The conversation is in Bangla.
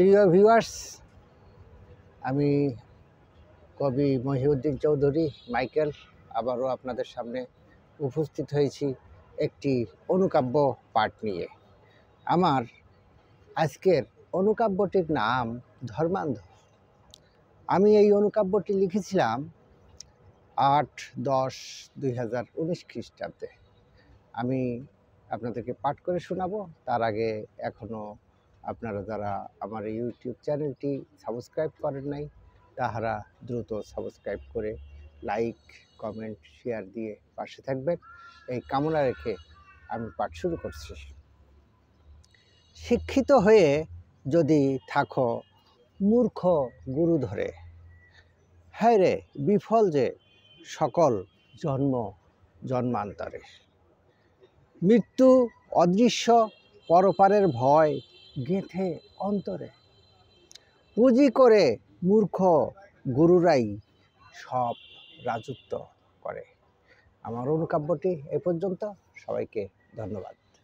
প্রিয় ভিউয়ার্স, আমি কবি মহিউদ্দিন চৌধুরী মাইকেল আবারও আপনাদের সামনে উপস্থিত হয়েছি একটি অনুকাব্য পাঠ নিয়ে। আমার আজকের অনুকাব্যটির নাম ধর্মান্ধ। আমি এই অনুকাব্যটি লিখেছিলাম 8-10-2019 খ্রিস্টাব্দে। আমি আপনাদেরকে পাঠ করে শোনাবো। তার আগে এখনও আপনারা যারা আমার এই ইউটিউব চ্যানেলটি সাবস্ক্রাইব করেন নাই, তাহারা দ্রুত সাবস্ক্রাইব করে লাইক, কমেন্ট, শেয়ার দিয়ে পাশে থাকবেন, এই কামনা রেখে আমি পাঠ শুরু করছি। শিক্ষিত হয়ে যদি থাকো মূর্খ গুরু ধরে, হায় রে বিফল যে সকল জন্ম জন্মান্তরে। মৃত্যু অদৃশ্য পরপারের ভয় গেঁথে অন্তরে, পুঁজি করে মূর্খ গুরুরাই সব রাজত্ব করে। আমার অনুকাব্যটি এ পর্যন্ত। সবাইকে ধন্যবাদ।